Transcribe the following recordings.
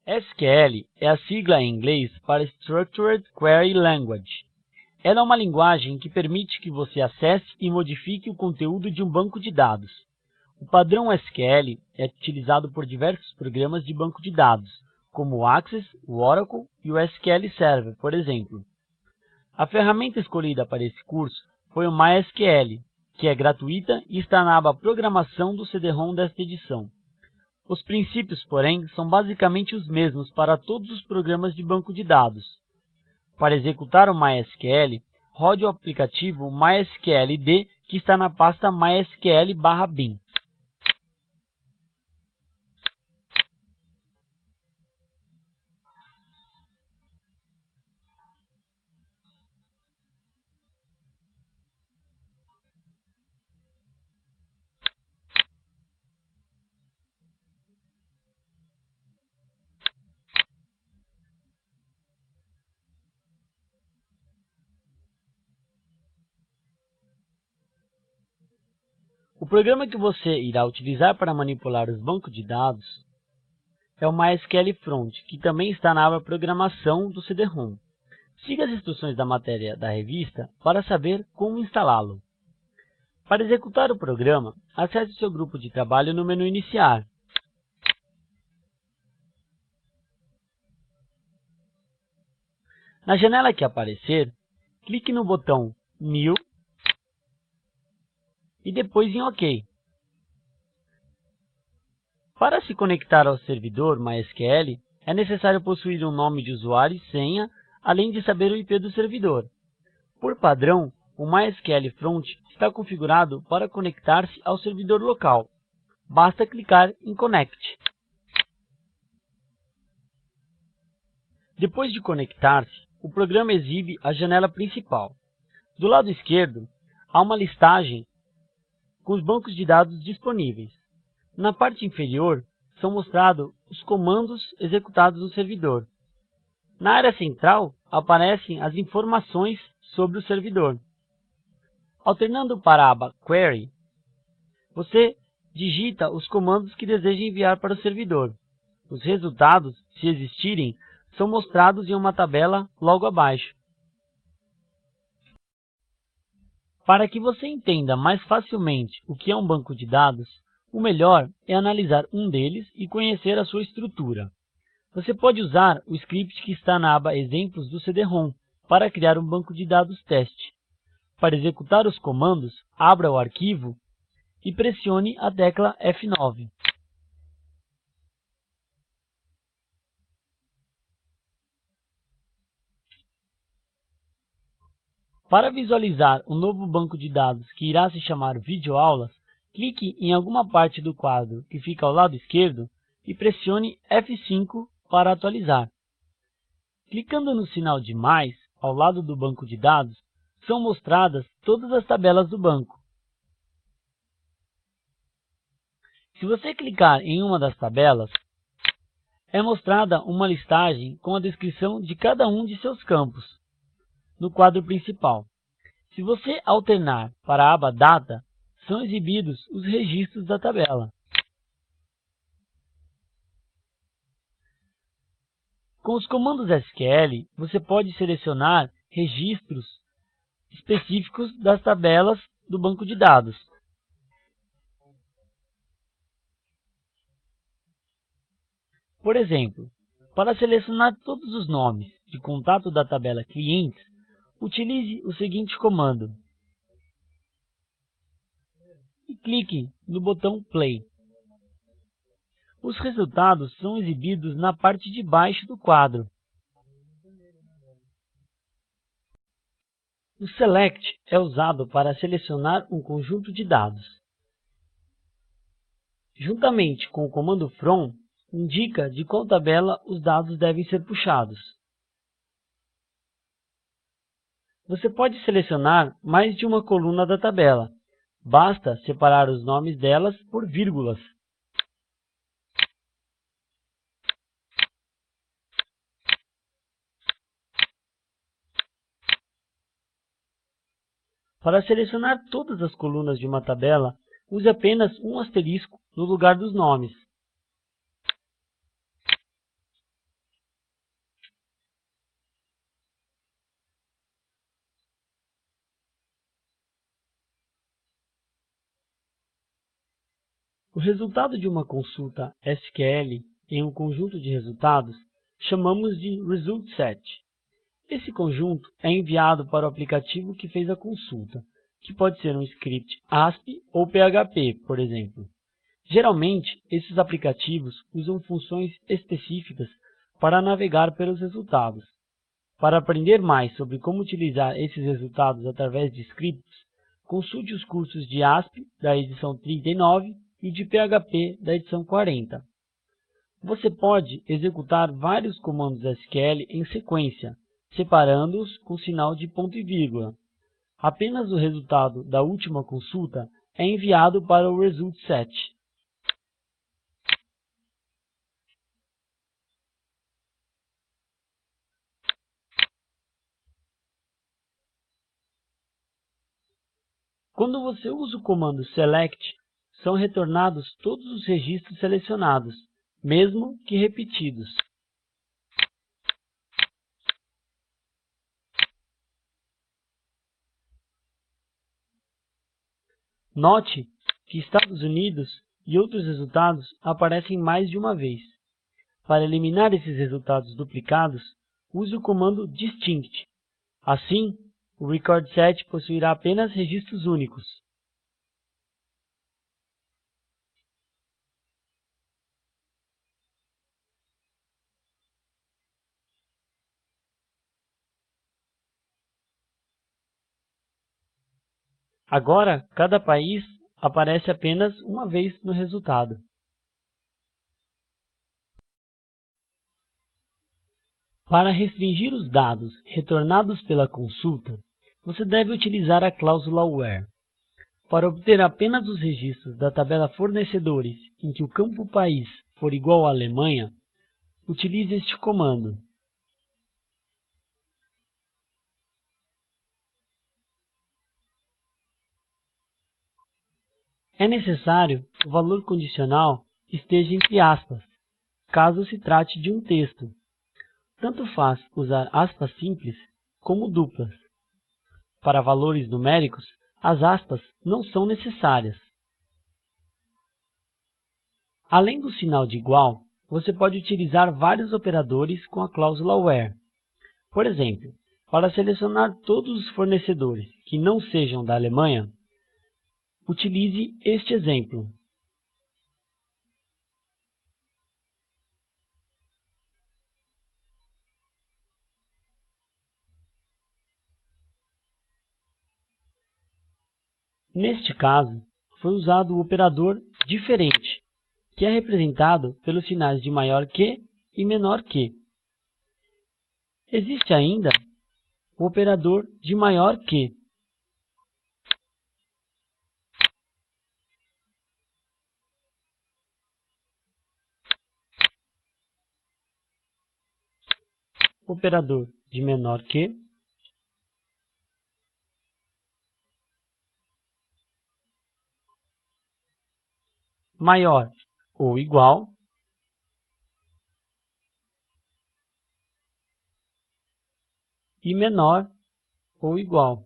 SQL é a sigla em inglês para Structured Query Language. Ela é uma linguagem que permite que você acesse e modifique o conteúdo de um banco de dados. O padrão SQL é utilizado por diversos programas de banco de dados, como o Access, o Oracle e o SQL Server, por exemplo. A ferramenta escolhida para esse curso foi o MySQL, que é gratuita e está na aba Programação do CD-ROM desta edição. Os princípios, porém, são basicamente os mesmos para todos os programas de banco de dados. Para executar o MySQL, rode o aplicativo MySQLD, que está na pasta MySQL/bin. O programa que você irá utilizar para manipular os bancos de dados é o MySQL Front, que também está na aba Programação do CD-ROM. Siga as instruções da matéria da revista para saber como instalá-lo. Para executar o programa, acesse o seu grupo de trabalho no menu Iniciar. Na janela que aparecer, clique no botão New e depois em OK. Para se conectar ao servidor MySQL, é necessário possuir um nome de usuário e senha, além de saber o IP do servidor. Por padrão, o MySQL Front está configurado para conectar-se ao servidor local. Basta clicar em Connect. Depois de conectar-se, o programa exibe a janela principal. Do lado esquerdo, há uma listagem com os bancos de dados disponíveis. Na parte inferior, são mostrados os comandos executados no servidor. Na área central, aparecem as informações sobre o servidor. Alternando para a aba Query, você digita os comandos que deseja enviar para o servidor. Os resultados, se existirem, são mostrados em uma tabela logo abaixo. Para que você entenda mais facilmente o que é um banco de dados, o melhor é analisar um deles e conhecer a sua estrutura. Você pode usar o script que está na aba Exemplos do CD-ROM para criar um banco de dados teste. Para executar os comandos, abra o arquivo e pressione a tecla F9. Para visualizar um novo banco de dados que irá se chamar Videoaulas, clique em alguma parte do quadro que fica ao lado esquerdo e pressione F5 para atualizar. Clicando no sinal de mais ao lado do banco de dados, são mostradas todas as tabelas do banco. Se você clicar em uma das tabelas, é mostrada uma listagem com a descrição de cada um de seus campos no quadro principal. Se você alternar para a aba Data, são exibidos os registros da tabela. Com os comandos SQL, você pode selecionar registros específicos das tabelas do banco de dados. Por exemplo, para selecionar todos os nomes de contato da tabela Clientes, utilize o seguinte comando e clique no botão Play. Os resultados são exibidos na parte de baixo do quadro. O Select é usado para selecionar um conjunto de dados. Juntamente com o comando From, indica de qual tabela os dados devem ser puxados. Você pode selecionar mais de uma coluna da tabela. Basta separar os nomes delas por vírgulas. Para selecionar todas as colunas de uma tabela, use apenas um asterisco no lugar dos nomes. O resultado de uma consulta SQL em um conjunto de resultados chamamos de result set. Esse conjunto é enviado para o aplicativo que fez a consulta, que pode ser um script ASP ou PHP, por exemplo. Geralmente, esses aplicativos usam funções específicas para navegar pelos resultados. Para aprender mais sobre como utilizar esses resultados através de scripts, consulte os cursos de ASP da edição 39 e de PHP da edição 40. Você pode executar vários comandos SQL em sequência, separando-os com sinal de ponto e vírgula. Apenas o resultado da última consulta é enviado para o result set. Quando você usa o comando select, são retornados todos os registros selecionados, mesmo que repetidos. Note que Estados Unidos e outros resultados aparecem mais de uma vez. Para eliminar esses resultados duplicados, use o comando distinct. Assim, o record set possuirá apenas registros únicos. Agora, cada país aparece apenas uma vez no resultado. Para restringir os dados retornados pela consulta, você deve utilizar a cláusula where. Para obter apenas os registros da tabela fornecedores em que o campo país for igual à Alemanha, utilize este comando. É necessário que o valor condicional esteja entre aspas, caso se trate de um texto. Tanto faz usar aspas simples como duplas. Para valores numéricos, as aspas não são necessárias. Além do sinal de igual, você pode utilizar vários operadores com a cláusula where. Por exemplo, para selecionar todos os fornecedores que não sejam da Alemanha, utilize este exemplo. Neste caso, foi usado o operador diferente, que é representado pelos sinais de maior que e menor que. Existe ainda o operador de maior que. Operador de menor que, maior ou igual, e menor ou igual.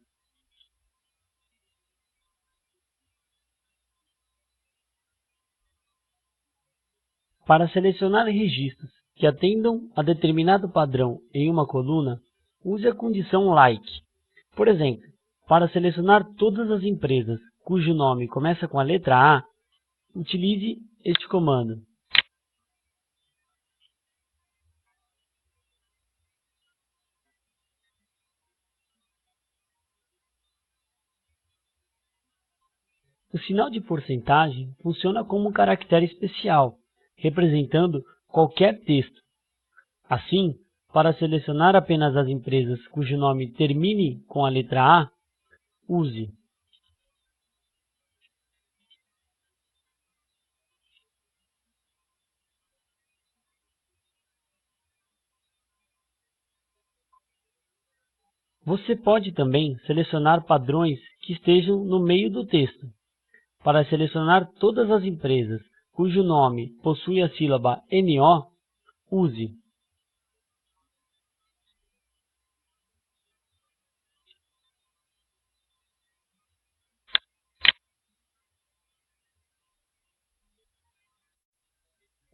Para selecionar registros que atendam a determinado padrão em uma coluna, use a condição like. Por exemplo, para selecionar todas as empresas cujo nome começa com a letra A, utilize este comando. O sinal de porcentagem funciona como um caractere especial, representando qualquer texto. Assim, para selecionar apenas as empresas cujo nome termine com a letra A, use. Você pode também selecionar padrões que estejam no meio do texto. Para selecionar todas as empresas cujo nome possui a sílaba NO, use.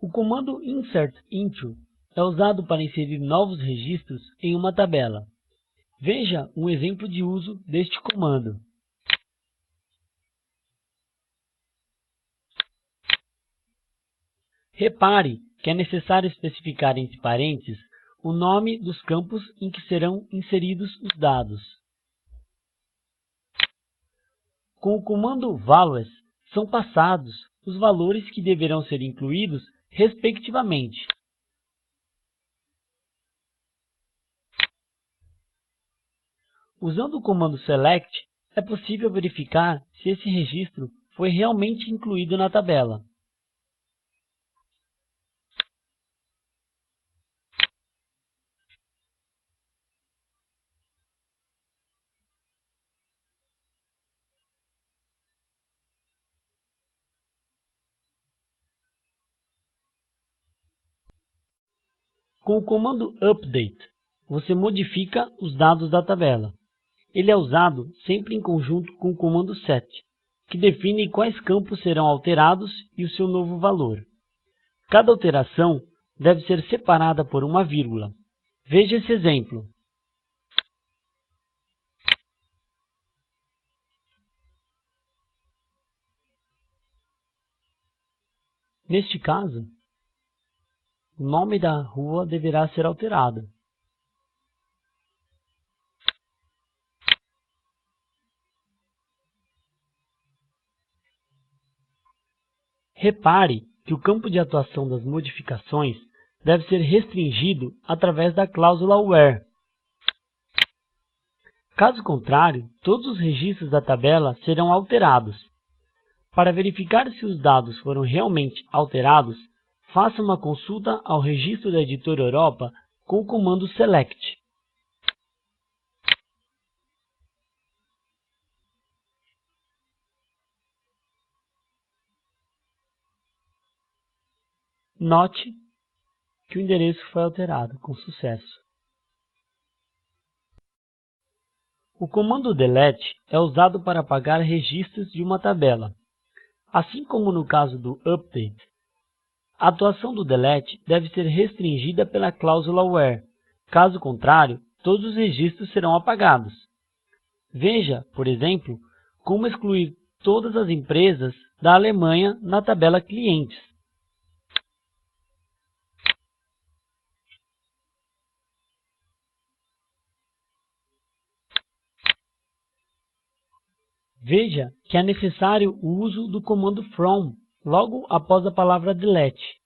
O comando insert into é usado para inserir novos registros em uma tabela. Veja um exemplo de uso deste comando. Repare que é necessário especificar entre parênteses o nome dos campos em que serão inseridos os dados. Com o comando values, são passados os valores que deverão ser incluídos respectivamente. Usando o comando select, é possível verificar se esse registro foi realmente incluído na tabela. Com o comando update, você modifica os dados da tabela. Ele é usado sempre em conjunto com o comando set, que define quais campos serão alterados e o seu novo valor. Cada alteração deve ser separada por uma vírgula. Veja esse exemplo. Neste caso, o nome da rua deverá ser alterado. Repare que o campo de atuação das modificações deve ser restringido através da cláusula where. Caso contrário, todos os registros da tabela serão alterados. Para verificar se os dados foram realmente alterados, faça uma consulta ao registro da Editora Europa com o comando select. Note que o endereço foi alterado com sucesso. O comando delete é usado para apagar registros de uma tabela. Assim como no caso do update, a atuação do delete deve ser restringida pela cláusula where. Caso contrário, todos os registros serão apagados. Veja, por exemplo, como excluir todas as empresas da Alemanha na tabela clientes. Veja que é necessário o uso do comando from logo após a palavra delete.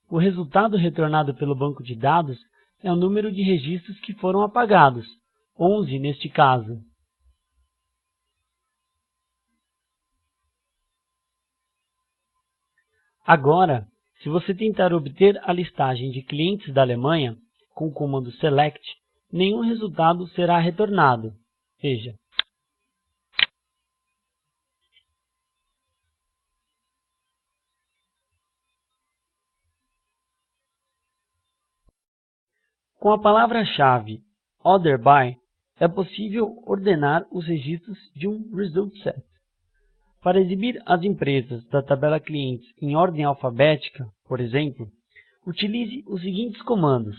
O resultado retornado pelo banco de dados é o número de registros que foram apagados, 11 neste caso. Agora, se você tentar obter a listagem de clientes da Alemanha com o comando select, nenhum resultado será retornado. Veja. Com a palavra-chave Other By, é possível ordenar os registros de um Result Set. Para exibir as empresas da tabela clientes em ordem alfabética, por exemplo, utilize os seguintes comandos.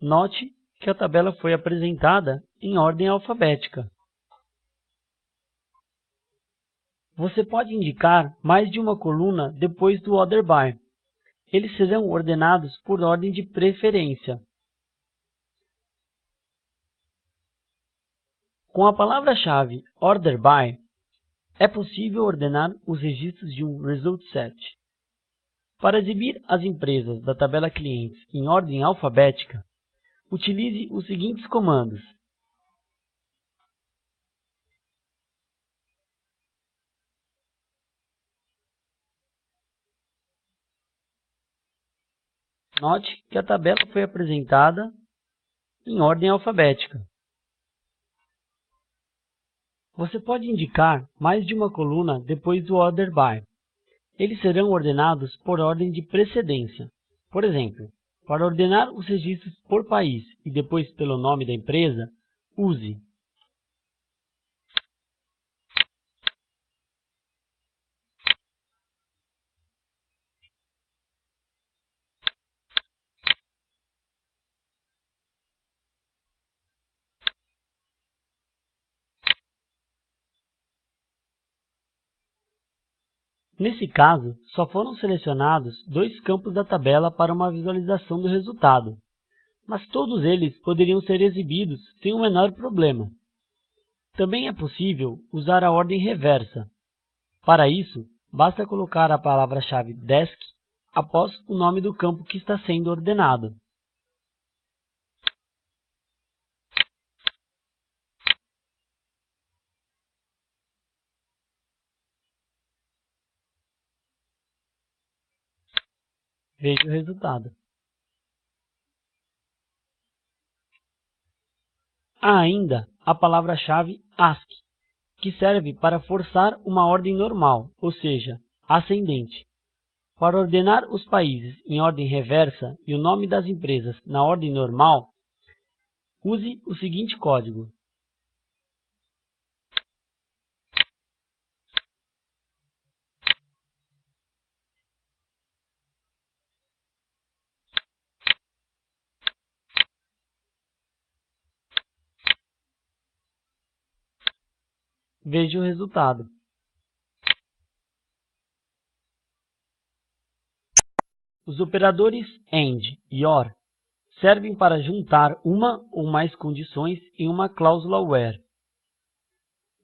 Note que a tabela foi apresentada em ordem alfabética. Você pode indicar mais de uma coluna depois do Other By. Eles serão ordenados por ordem de preferência. Com a palavra-chave Order By, é possível ordenar os registros de um Result Set. Para exibir as empresas da tabela clientes em ordem alfabética, utilize os seguintes comandos. Note que a tabela foi apresentada em ordem alfabética. Você pode indicar mais de uma coluna depois do Order By. Eles serão ordenados por ordem de precedência. Por exemplo, para ordenar os registros por país e depois pelo nome da empresa, use Nesse caso, só foram selecionados 2 campos da tabela para uma visualização do resultado, mas todos eles poderiam ser exibidos sem o menor problema. Também é possível usar a ordem reversa. Para isso, basta colocar a palavra-chave desk após o nome do campo que está sendo ordenado. Veja o resultado. Há ainda a palavra-chave ASCII, que serve para forçar uma ordem normal, ou seja, ascendente. Para ordenar os países em ordem reversa e o nome das empresas na ordem normal, use o seguinte código. Veja o resultado. Os operadores AND e OR servem para juntar uma ou mais condições em uma cláusula where.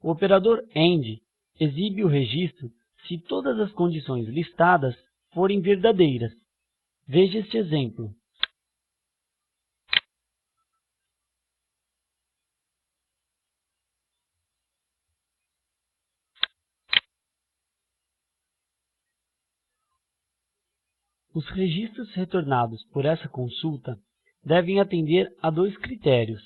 O operador AND exibe o registro se todas as condições listadas forem verdadeiras. Veja este exemplo. Os registros retornados por essa consulta devem atender a 2 critérios.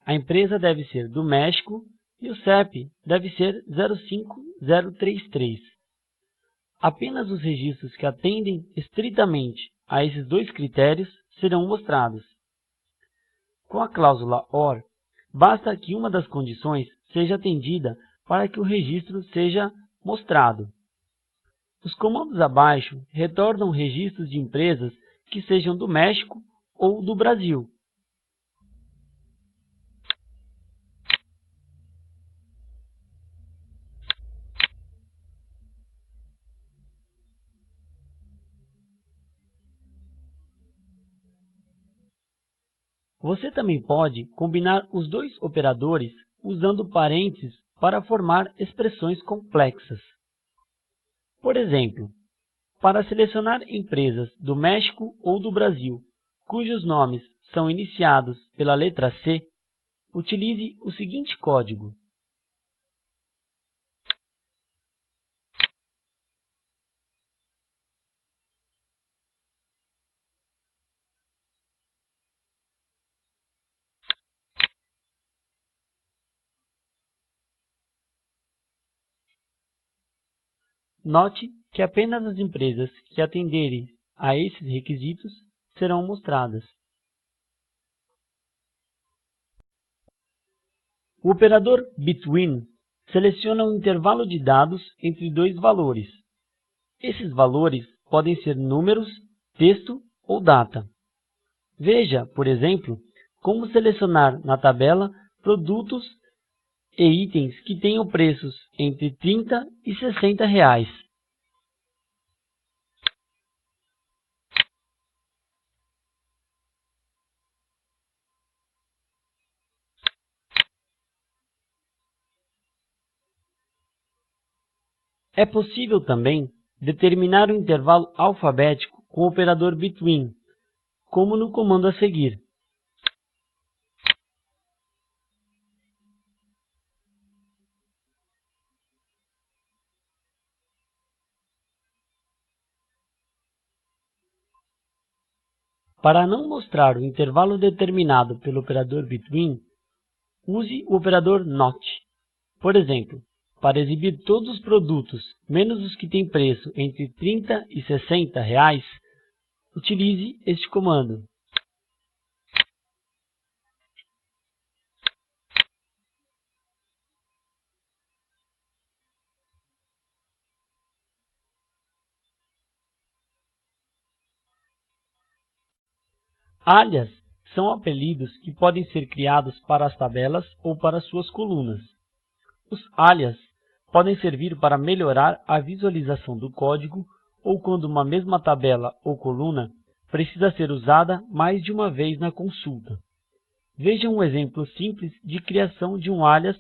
A empresa deve ser do México e o CEP deve ser 05033. Apenas os registros que atendem estritamente a esses 2 critérios serão mostrados. Com a cláusula OR, basta que uma das condições seja atendida para que o registro seja mostrado. Os comandos abaixo retornam registros de empresas que sejam do México ou do Brasil. Você também pode combinar os 2 operadores usando parênteses para formar expressões complexas. Por exemplo, para selecionar empresas do México ou do Brasil, cujos nomes são iniciados pela letra C, utilize o seguinte código. Note que apenas as empresas que atenderem a esses requisitos serão mostradas. O operador between seleciona um intervalo de dados entre 2 valores. Esses valores podem ser números, texto ou data. Veja, por exemplo, como selecionar na tabela produtos e itens que tenham preços entre 30 e 60 reais. É possível também determinar um intervalo alfabético com o operador between, como no comando a seguir. Para não mostrar o intervalo determinado pelo operador between, use o operador not. Por exemplo, para exibir todos os produtos, menos os que têm preço entre R$ 30 e R$ 60, utilize este comando. Alias são apelidos que podem ser criados para as tabelas ou para suas colunas. Os alias podem servir para melhorar a visualização do código ou quando uma mesma tabela ou coluna precisa ser usada mais de uma vez na consulta. Veja um exemplo simples de criação de um alias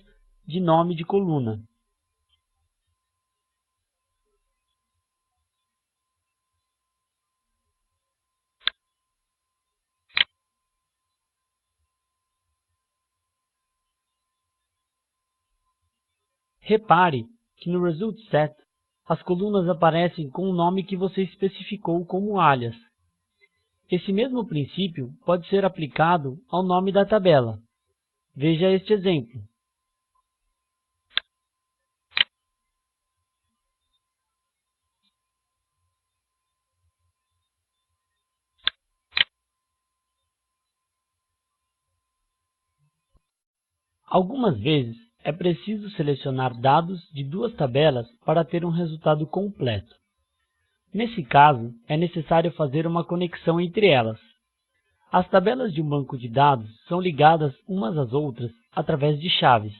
de nome de coluna. Repare que no Result Set, as colunas aparecem com o nome que você especificou como alias. Esse mesmo princípio pode ser aplicado ao nome da tabela. Veja este exemplo. Algumas vezes é preciso selecionar dados de duas tabelas para ter um resultado completo. Nesse caso, é necessário fazer uma conexão entre elas. As tabelas de um banco de dados são ligadas umas às outras através de chaves.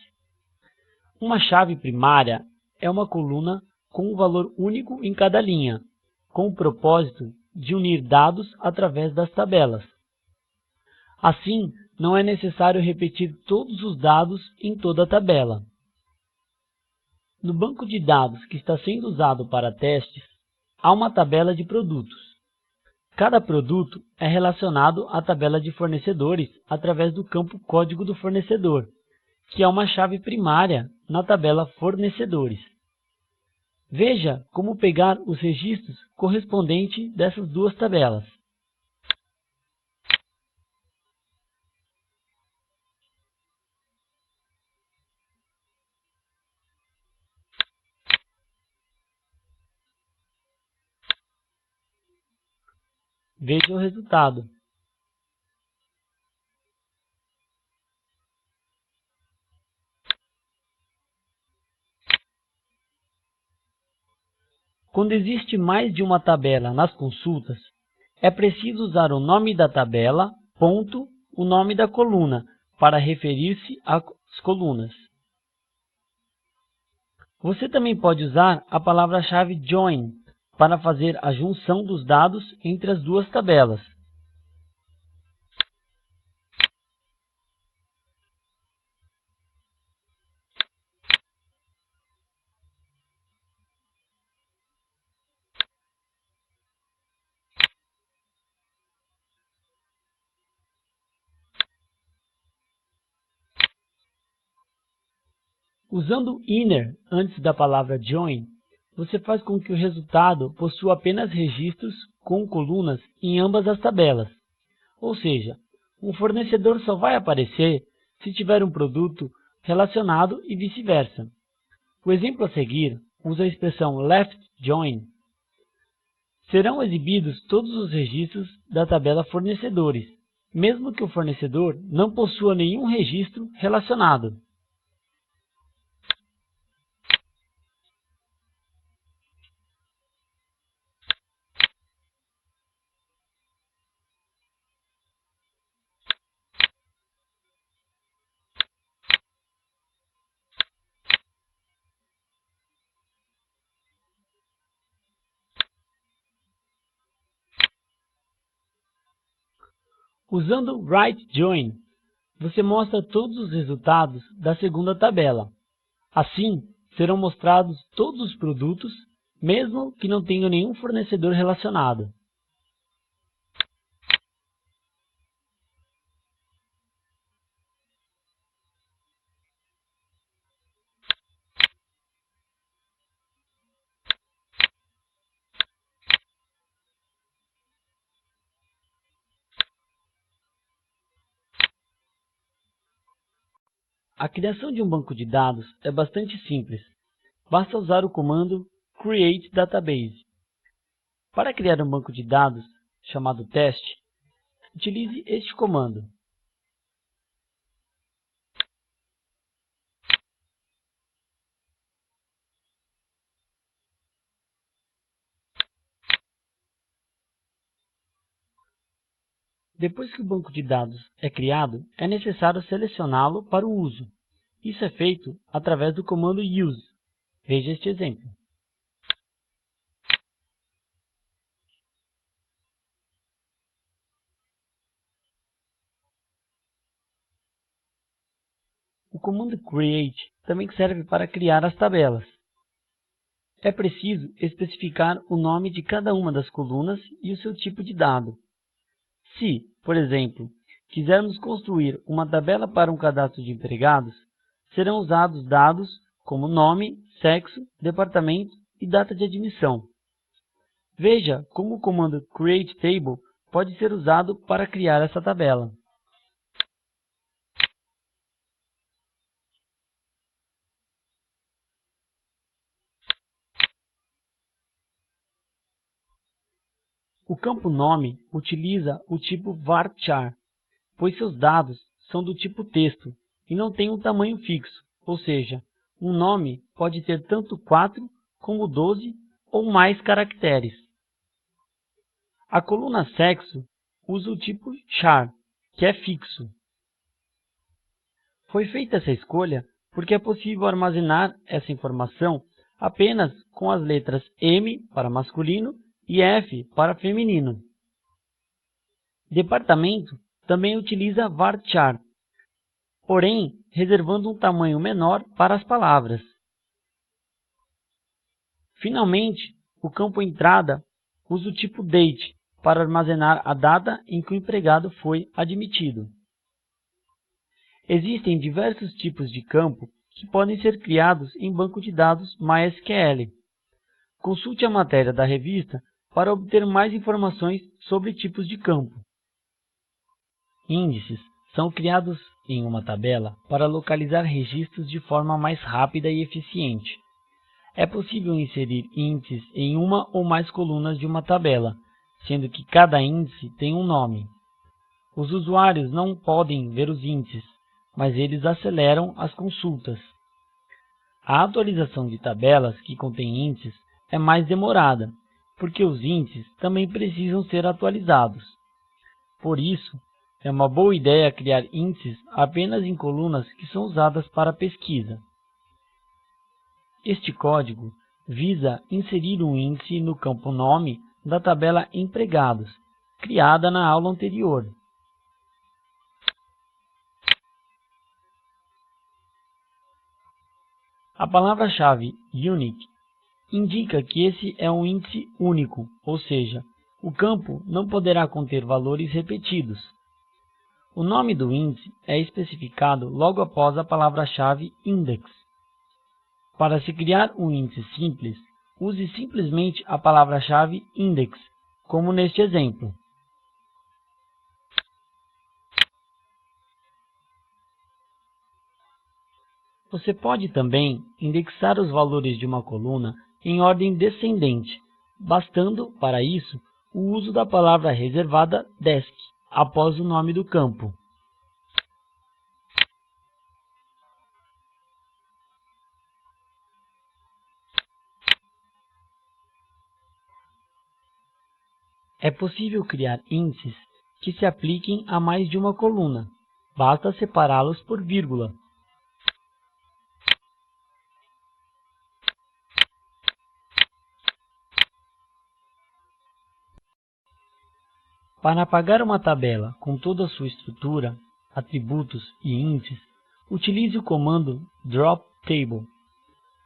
Uma chave primária é uma coluna com um valor único em cada linha, com o propósito de unir dados através das tabelas. Assim, não é necessário repetir todos os dados em toda a tabela. No banco de dados que está sendo usado para testes, há uma tabela de produtos. Cada produto é relacionado à tabela de fornecedores através do campo código do fornecedor, que é uma chave primária na tabela fornecedores. Veja como pegar os registros correspondentes dessas duas tabelas. Veja o resultado. Quando existe mais de uma tabela nas consultas, é preciso usar o nome da tabela, ponto, o nome da coluna, para referir-se às colunas. Você também pode usar a palavra-chave join para fazer a junção dos dados entre as duas tabelas. Usando inner antes da palavra join, você faz com que o resultado possua apenas registros com colunas em ambas as tabelas. Ou seja, um fornecedor só vai aparecer se tiver um produto relacionado e vice-versa. O exemplo a seguir usa a expressão left join. Serão exibidos todos os registros da tabela fornecedores, mesmo que o fornecedor não possua nenhum registro relacionado. Usando right join, você mostra todos os resultados da segunda tabela. Assim, serão mostrados todos os produtos, mesmo que não tenham nenhum fornecedor relacionado. A criação de um banco de dados é bastante simples. basta usar o comando create database. Para criar um banco de dados chamado teste, utilize este comando. Depois que o banco de dados é criado, é necessário selecioná-lo para o uso. Isso é feito através do comando use. Veja este exemplo. O comando create também serve para criar as tabelas. É preciso especificar o nome de cada uma das colunas e o seu tipo de dado. Se, por exemplo, quisermos construir uma tabela para um cadastro de empregados, serão usados dados como nome, sexo, departamento e data de admissão. Veja como o comando createTable pode ser usado para criar essa tabela. O campo nome utiliza o tipo varchar, pois seus dados são do tipo texto e não têm um tamanho fixo, ou seja, um nome pode ter tanto 4 como 12 ou mais caracteres. A coluna sexo usa o tipo char, que é fixo. Foi feita essa escolha porque é possível armazenar essa informação apenas com as letras M para masculino e F para feminino. Departamento também utiliza varchar, porém reservando um tamanho menor para as palavras. Finalmente, o campo entrada usa o tipo date para armazenar a data em que o empregado foi admitido. Existem diversos tipos de campo que podem ser criados em banco de dados MySQL. Consulte a matéria da revista para obter mais informações sobre tipos de campo. Índices são criados em uma tabela para localizar registros de forma mais rápida e eficiente. É possível inserir índices em uma ou mais colunas de uma tabela, sendo que cada índice tem um nome. Os usuários não podem ver os índices, mas eles aceleram as consultas. A atualização de tabelas que contêm índices é mais demorada, porque os índices também precisam ser atualizados. Por isso, é uma boa ideia criar índices apenas em colunas que são usadas para pesquisa. Este código visa inserir um índice no campo nome da tabela empregados, criada na aula anterior. A palavra-chave unique indica que esse é um índice único, ou seja, o campo não poderá conter valores repetidos. O nome do índice é especificado logo após a palavra-chave index. Para se criar um índice simples, use simplesmente a palavra-chave index, como neste exemplo. Você pode também indexar os valores de uma coluna em ordem descendente, bastando, para isso, o uso da palavra reservada desk após o nome do campo. É possível criar índices que se apliquem a mais de uma coluna. Basta separá-los por vírgula. Para apagar uma tabela com toda a sua estrutura, atributos e índices, utilize o comando drop table.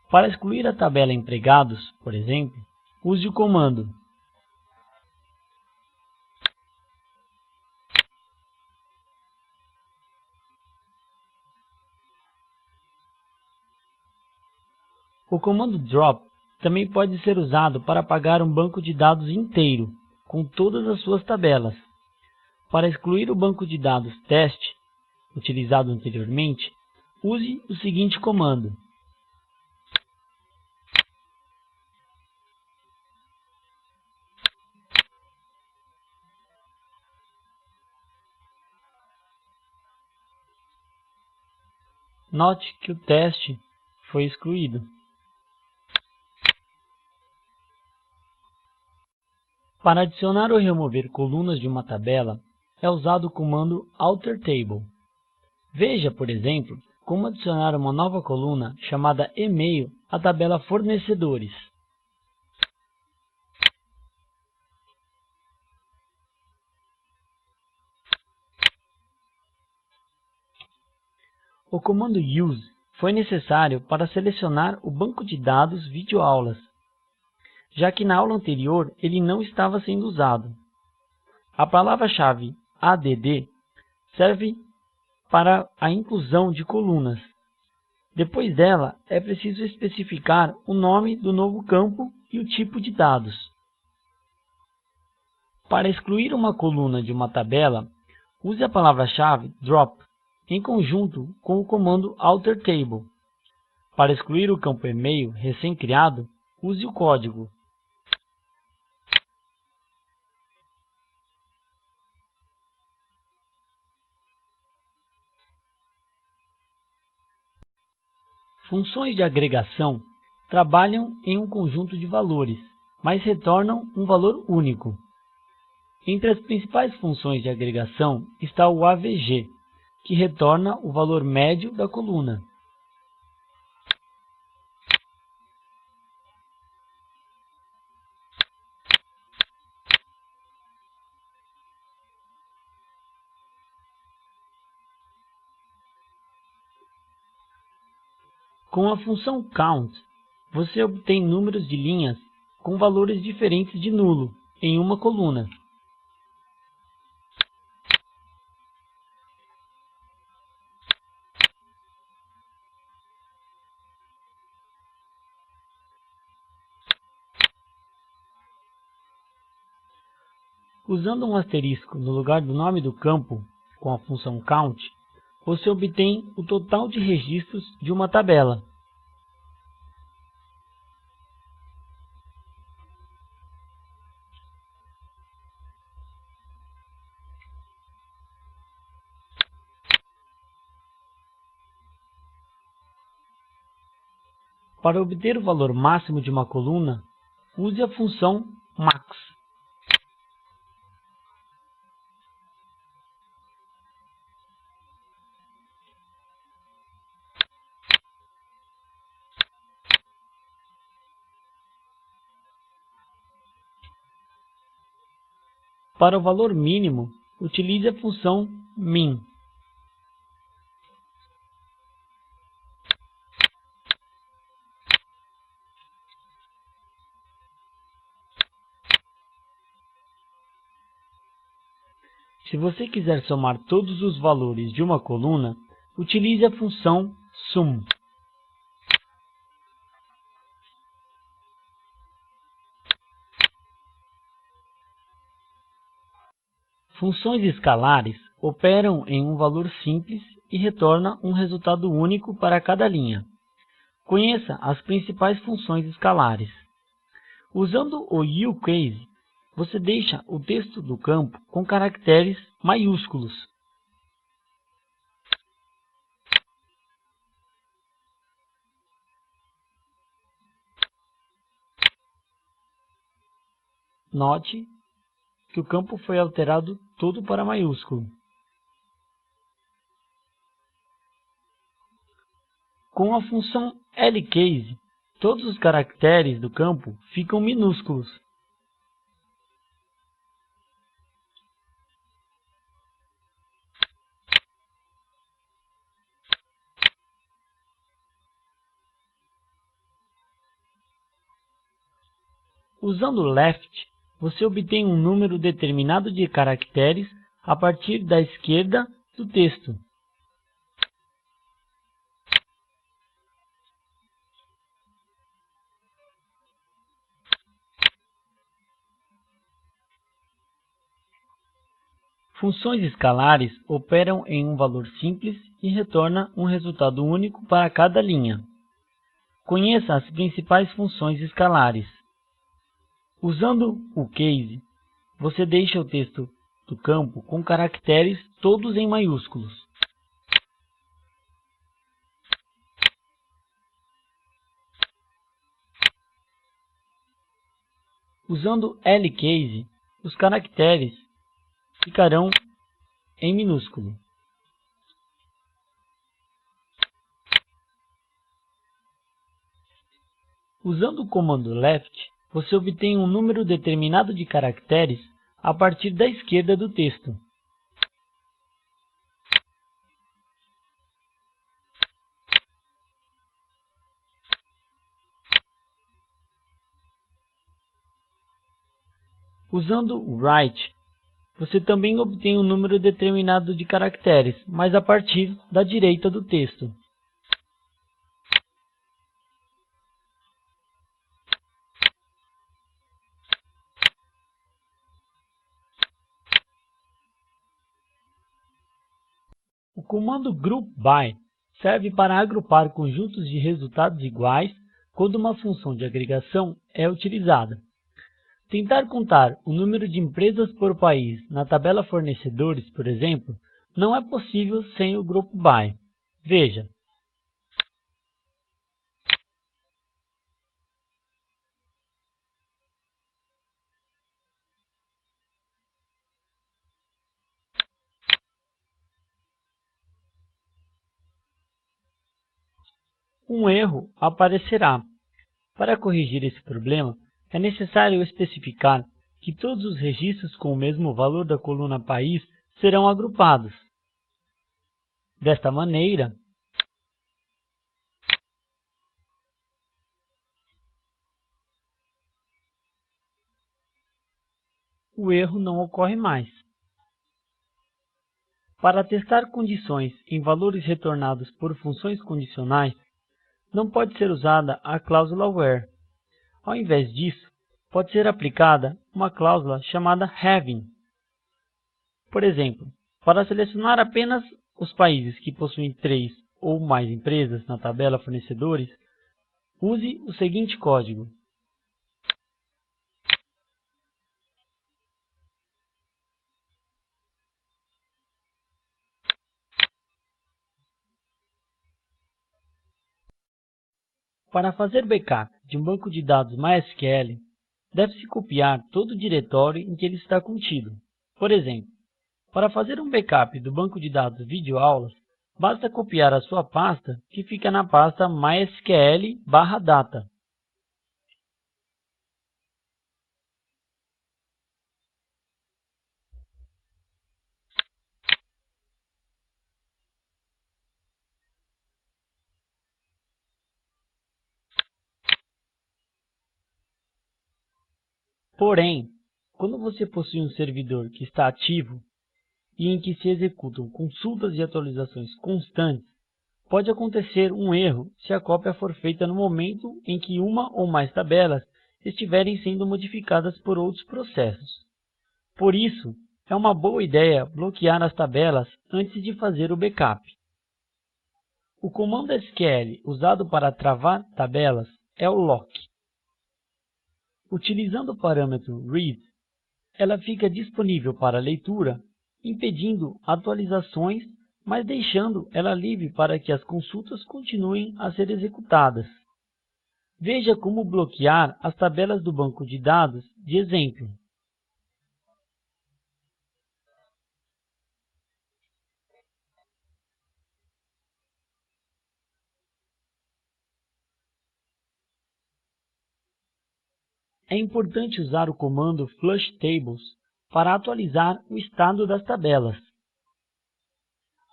Para excluir a tabela empregados, por exemplo, use o comando . O comando drop também pode ser usado para apagar um banco de dados inteiro, com todas as suas tabelas. Para excluir o banco de dados teste, utilizado anteriormente, use o seguinte comando . Note que o teste foi excluído. Para adicionar ou remover colunas de uma tabela, é usado o comando AlterTable. Veja, por exemplo, como adicionar uma nova coluna chamada e-mail à tabela Fornecedores. O comando use foi necessário para selecionar o banco de dados videoaulas, já que na aula anterior ele não estava sendo usado. A palavra-chave add serve para a inclusão de colunas. Depois dela, é preciso especificar o nome do novo campo e o tipo de dados. Para excluir uma coluna de uma tabela, use a palavra-chave drop em conjunto com o comando AlterTable. Para excluir o campo e-mail recém-criado, use o código. Funções de agregação trabalham em um conjunto de valores, mas retornam um valor único. Entre as principais funções de agregação está o AVG, que retorna o valor médio da coluna. Com a função count, você obtém números de linhas com valores diferentes de nulo em uma coluna. Usando um asterisco no lugar do nome do campo, com a função count, você obtém o total de registros de uma tabela. Para obter o valor máximo de uma coluna, use a função max. Para o valor mínimo, utilize a função min. Se você quiser somar todos os valores de uma coluna, utilize a função sum. Funções escalares operam em um valor simples e retornam um resultado único para cada linha. Conheça as principais funções escalares. Usando o uCase, você deixa o texto do campo com caracteres maiúsculos. Note que o campo foi alterado todo para maiúsculo. Com a função lcase, todos os caracteres do campo ficam minúsculos. Usando left, você obtém um número determinado de caracteres a partir da esquerda do texto. Funções escalares operam em um valor simples e retornam um resultado único para cada linha. Conheça as principais funções escalares. Usando o case, você deixa o texto do campo com caracteres todos em maiúsculos. Usando lcase, os caracteres ficarão em minúsculo. Usando o comando left, você obtém um número determinado de caracteres a partir da esquerda do texto. Usando o right, você também obtém um número determinado de caracteres, mas a partir da direita do texto. O comando group by serve para agrupar conjuntos de resultados iguais quando uma função de agregação é utilizada. Tentar contar o número de empresas por país na tabela fornecedores, por exemplo, não é possível sem o group by. Veja. Um erro aparecerá. Para corrigir esse problema, é necessário especificar que todos os registros com o mesmo valor da coluna país serão agrupados. Desta maneira, o erro não ocorre mais. Para testar condições em valores retornados por funções condicionais, não pode ser usada a cláusula where. Ao invés disso, pode ser aplicada uma cláusula chamada having. Por exemplo, para selecionar apenas os países que possuem 3 ou mais empresas na tabela fornecedores, use o seguinte código. Para fazer backup de um banco de dados MySQL, deve-se copiar todo o diretório em que ele está contido. Por exemplo, para fazer um backup do banco de dados videoaulas, basta copiar a sua pasta, que fica na pasta mysql/data. Porém, quando você possui um servidor que está ativo e em que se executam consultas e atualizações constantes, pode acontecer um erro se a cópia for feita no momento em que uma ou mais tabelas estiverem sendo modificadas por outros processos. Por isso, é uma boa ideia bloquear as tabelas antes de fazer o backup. O comando SQL usado para travar tabelas é o lock. Utilizando o parâmetro read, ela fica disponível para leitura, impedindo atualizações, mas deixando ela livre para que as consultas continuem a ser executadas. Veja como bloquear as tabelas do banco de dados de exemplo. É importante usar o comando flush tables para atualizar o estado das tabelas.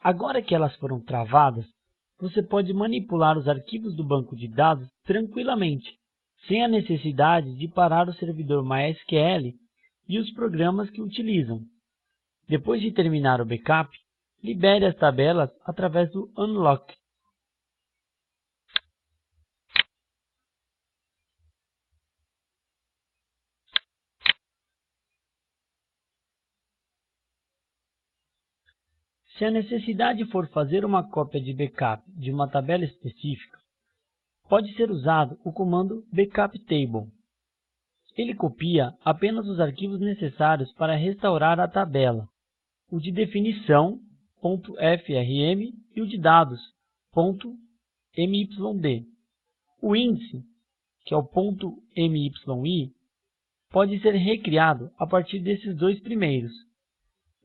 Agora que elas foram travadas, você pode manipular os arquivos do banco de dados tranquilamente, sem a necessidade de parar o servidor MySQL e os programas que utilizam. Depois de terminar o backup, libere as tabelas através do unlock. Se a necessidade for fazer uma cópia de backup de uma tabela específica, pode ser usado o comando backup table. Ele copia apenas os arquivos necessários para restaurar a tabela, o de definição .frm e o de dados .myd. O índice, que é o .myi, pode ser recriado a partir desses dois primeiros.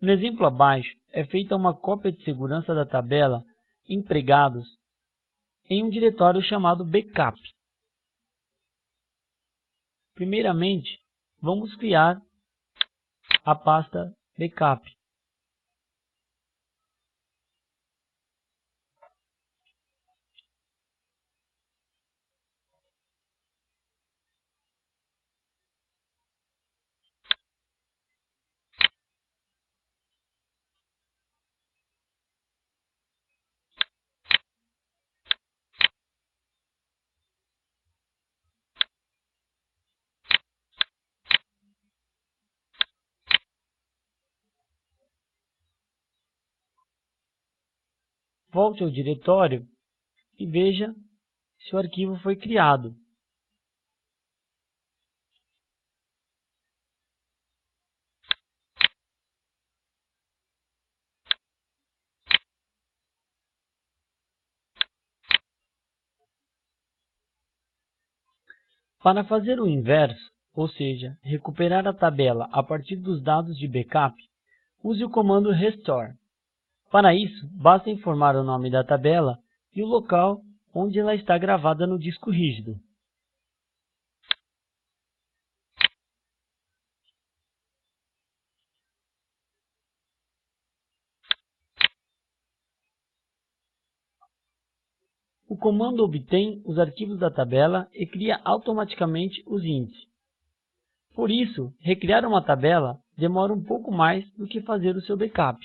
No exemplo abaixo, é feita uma cópia de segurança da tabela empregados em um diretório chamado backup. Primeiramente, vamos criar a pasta backup. Volte ao diretório e veja se o arquivo foi criado. Para fazer o inverso, ou seja, recuperar a tabela a partir dos dados de backup, use o comando restore. Para isso, basta informar o nome da tabela e o local onde ela está gravada no disco rígido. O comando obtém os arquivos da tabela e cria automaticamente os índices. Por isso, recriar uma tabela demora um pouco mais do que fazer o seu backup.